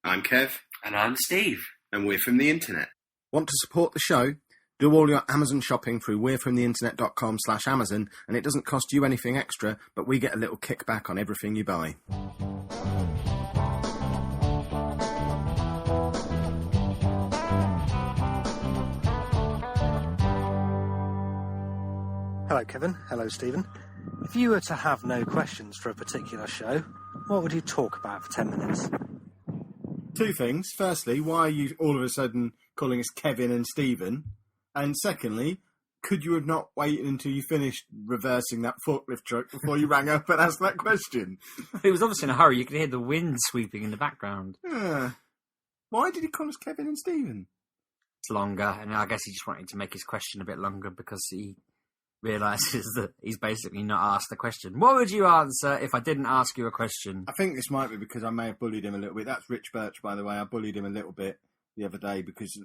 I'm Kev. And I'm Steve. And we're from the internet. Want to support the show? Do all your Amazon shopping through we'refromtheinternet.com/Amazon, and it doesn't cost you anything extra, but we get a little kickback on everything you buy. Hello, Kevin. Hello, Stephen. If you were to have no questions for a particular show, what would you talk about for 10 minutes? Two things. Firstly, why are you all of a sudden calling us Kevin and Stephen? And secondly, could you have not waited until you finished reversing that forklift truck before you rang up and asked that question? He was obviously in a hurry. You could hear the wind sweeping in the background. Why did he call us Kevin and Stephen? It's longer, and I guess he just wanted to make his question a bit longer because he realises that he's basically not asked the question. What would you answer if I didn't ask you a question? I think this might be because I may have bullied him a little bit. That's Rich Birch, by the way. I bullied him a little bit the other day because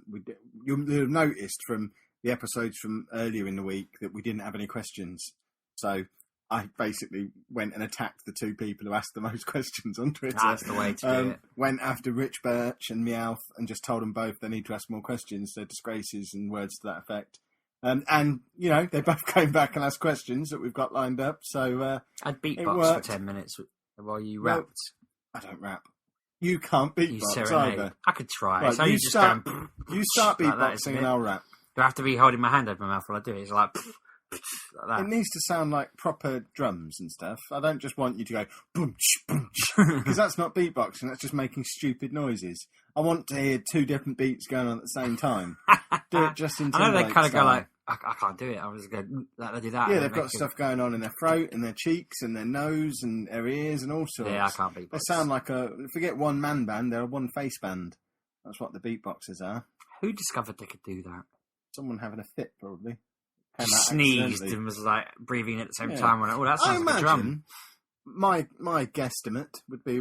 you'll have noticed from the episodes from earlier in the week that we didn't have any questions. So I basically went and attacked the two people who asked the most questions on Twitter. That's the way to do it. Went after Rich Birch and Meowth and just told them both they need to ask more questions. They're disgraces and words to that effect. And, you know, they both came back and asked questions that we've got lined up. So I'd beatbox for 10 minutes while you rapped. I don't rap. You can't beatbox either. I could try. Right, so you just start like beatboxing and I'll rap. Do I have to be holding my hand over my mouth while I do it? It's like that. It needs to sound like proper drums and stuff. I don't just want you to go boom, because that's not beatboxing. That's just making stupid noises. I want to hear two different beats going on at the same time. Do it just in time. I know they kind of go like, I can't do it. I was going to do that. Yeah, they've got stuff going on in their throat and their cheeks and their nose and their ears and all sorts. Yeah, I can't beatbox. They sound like forget one man band, they're a one face band. That's what the beatboxers are. Who discovered they could do that? Someone having a fit, probably. Sneezed and was like breathing at the same time. Oh, that sounds like a drum. My guesstimate would be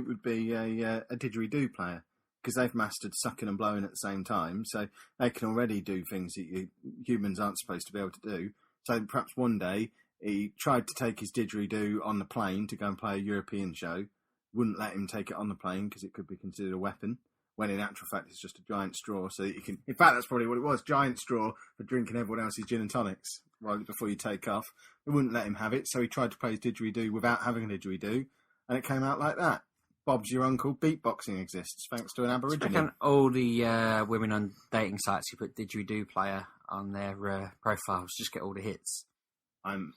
a didgeridoo player, because they've mastered sucking and blowing at the same time, so they can already do things that humans aren't supposed to be able to do. So perhaps one day he tried to take his didgeridoo on the plane to go and play a European show. Wouldn't let him take it on the plane because it could be considered a weapon, when in actual fact it's just a giant straw. So that you can. In fact, that's probably what it was: giant straw for drinking everyone else's gin and tonics right before you take off. They wouldn't let him have it, so he tried to play his didgeridoo without having a didgeridoo, and it came out like that. Bob's your uncle. Beatboxing exists thanks to an Aborigine. I reckon all the women on dating sites who put didgeridoo player on their profiles just get all the hits. I'm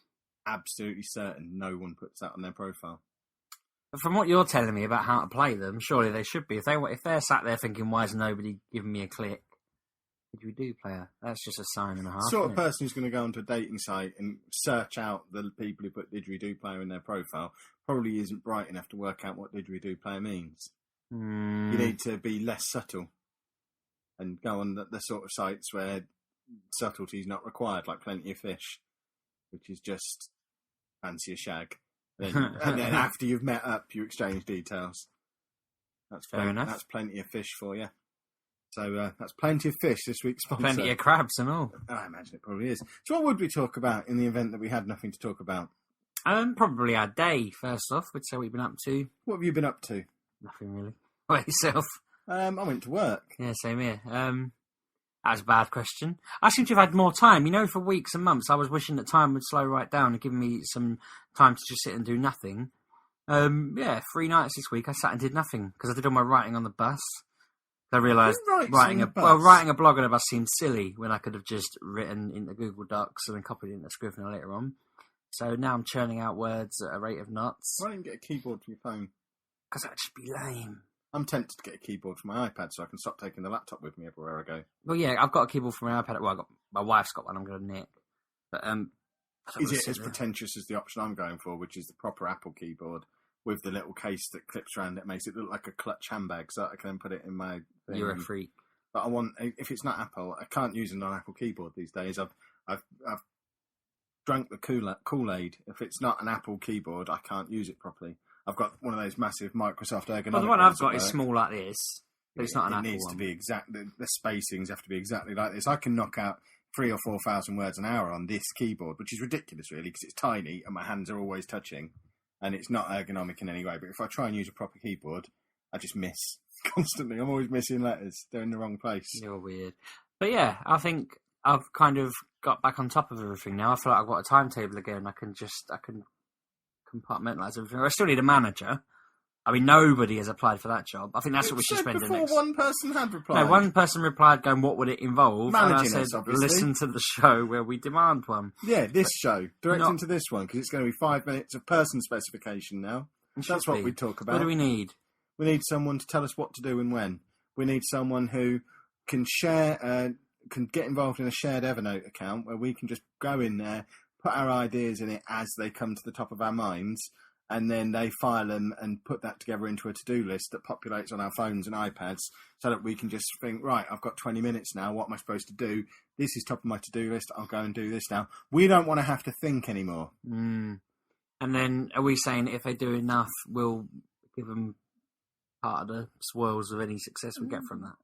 absolutely certain no one puts that on their profile. But from what you're telling me about how to play them, surely they should be. If they're sat there thinking, "Why is nobody giving me a click?" Didgeridoo player. That's just a sign and a half. Sort of person who's going to go onto a dating site and search out the people who put didgeridoo player in their profile probably isn't bright enough to work out what didgeridoo player means. You need to be less subtle and go on the sort of sites where subtlety is not required, like Plenty of Fish, which is just fancy a shag. And then after you've met up, you exchange details. That's fair enough. That's Plenty of Fish for you. So that's Plenty of Fish, this week's sponsor. Plenty of crabs and all. I imagine it probably is. So what would we talk about in the event that we had nothing to talk about? Probably our day, first off. We'd say what we've been up to. What have you been up to? Nothing really. What about yourself? I went to work. Yeah, same here. That was a bad question. I seem to have had more time. You know, for weeks and months, I was wishing that time would slow right down and give me some time to just sit and do nothing. 3 nights this week I sat and did nothing because I did all my writing on the bus. I realised writing a blog on a bus seemed silly when I could have just written into Google Docs and then copied it into Scrivener later on. So now I'm churning out words at a rate of knots. Why don't you get a keyboard for your phone? Because that'd just be lame. I'm tempted to get a keyboard for my iPad so I can stop taking the laptop with me everywhere I go. Well, yeah, I've got a keyboard for my iPad. Well, my wife's got one I'm going to nick. But is it as pretentious as the option I'm going for, which is the proper Apple keyboard with the little case that clips around it, makes it look like a clutch handbag so that I can then put it in my thing? You're a freak. But I want, if it's not Apple, I can't use a non-Apple keyboard these days. I've drunk the Kool-Aid. If it's not an Apple keyboard, I can't use it properly. I've got one of those massive Microsoft ergonomic. Well, the one I've got is small like this, but it's not an Apple one. It needs to be exact. The spacings have to be exactly like this. I can knock out 3,000 or 4,000 words an hour on this keyboard, which is ridiculous, really, because it's tiny and my hands are always touching, and it's not ergonomic in any way. But if I try and use a proper keyboard, I just miss constantly. I'm always missing letters. They're in the wrong place. You're weird. But yeah, I think I've kind of got back on top of everything now. I feel like I've got a timetable again. I can compartmentalise everything. I still need a manager. I mean, nobody has applied for that job. I think that's what we should spend the next... one person had replied. No, one person replied going, what would it involve? Managing and I said, us, obviously. listen to the show where we demand one. Yeah, this show. Directing Not- to this one, because it's going to be 5 minutes of person specification now. That's what we talk about. What do we need? We need someone to tell us what to do and when. We need someone who can share, can get involved in a shared Evernote account where we can just go in there, put our ideas in it as they come to the top of our minds, and then they file them and put that together into a to-do list that populates on our phones and iPads so that we can just think, right, I've got 20 minutes now, what am I supposed to do? This is top of my to-do list, I'll go and do this now. We don't want to have to think anymore. And then are we saying if they do enough, we'll give them part of the spoils of any success we get from that?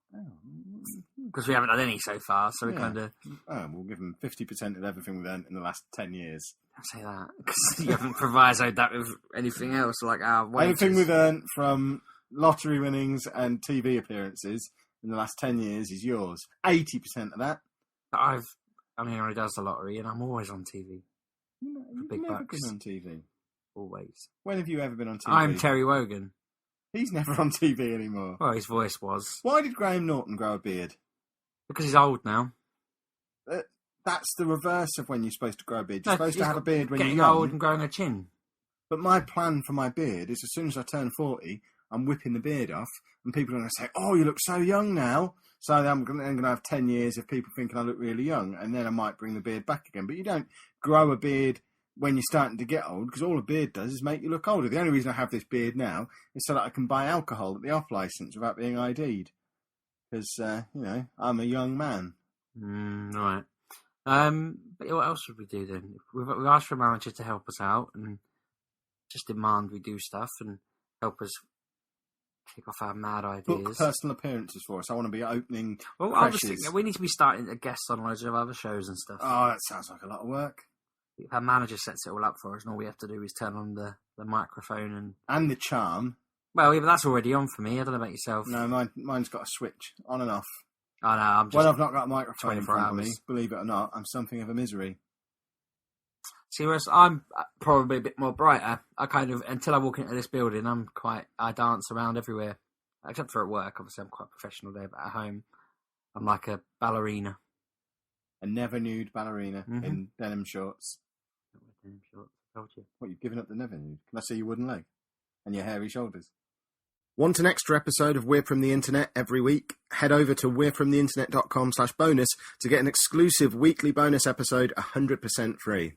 Because we haven't had any so far, so we kind of... Oh, we'll give them 50% of everything we've earned in the last 10 years. Don't say that, because you haven't provisoed that with anything else, like our wages. Anything we've earned from lottery winnings and TV appearances in the last 10 years is yours. 80% of that. I mean, he only does the lottery, and I'm always on TV. You've big never bucks. been on TV. Always. When have you ever been on TV? I'm Terry Wogan. He's never on TV anymore. Well, his voice was. Why did Graham Norton grow a beard? Because he's old now. That's the reverse of when you're supposed to grow a beard. You're No, supposed to he's have a beard when you're getting young. old and growing a chin. But my plan for my beard is as soon as I turn 40, I'm whipping the beard off, and people are going to say, oh, you look so young now. So I'm going to have 10 years of people thinking I look really young, and then I might bring the beard back again. But you don't grow a beard when you're starting to get old, because all a beard does is make you look older. The only reason I have this beard now is so that I can buy alcohol at the off-licence without being ID'd. Because, I'm a young man. Right. But what else would we do then? We've asked for a manager to help us out and just demand we do stuff and help us kick off our mad ideas. Book personal appearances for us. I want to be opening Well, I was crashes. thinking we need to be starting a guest on loads of other shows and stuff. Oh, that sounds like a lot of work. If our manager sets it all up for us, and all we have to do is turn on the microphone And the charm. Well, yeah, but that's already on for me. I don't know about yourself. No, mine's got a switch on and off. Oh, no, I'm just... When I've not got a microphone in 24 front of me, hours. believe it or not, I'm something of a misery. See, whereas I'm probably a bit more brighter. I kind of, until I walk into this building, I dance around everywhere. Except for at work, obviously I'm quite professional there, but at home, I'm like a ballerina. A never nude ballerina in denim shorts. Denim shorts, I told you. What, you've given up the never nude? Can I see your wooden leg? And your hairy shoulders? Want an extra episode of We're From The Internet every week? Head over to we'refromtheinternet.com/bonus to get an exclusive weekly bonus episode 100% free.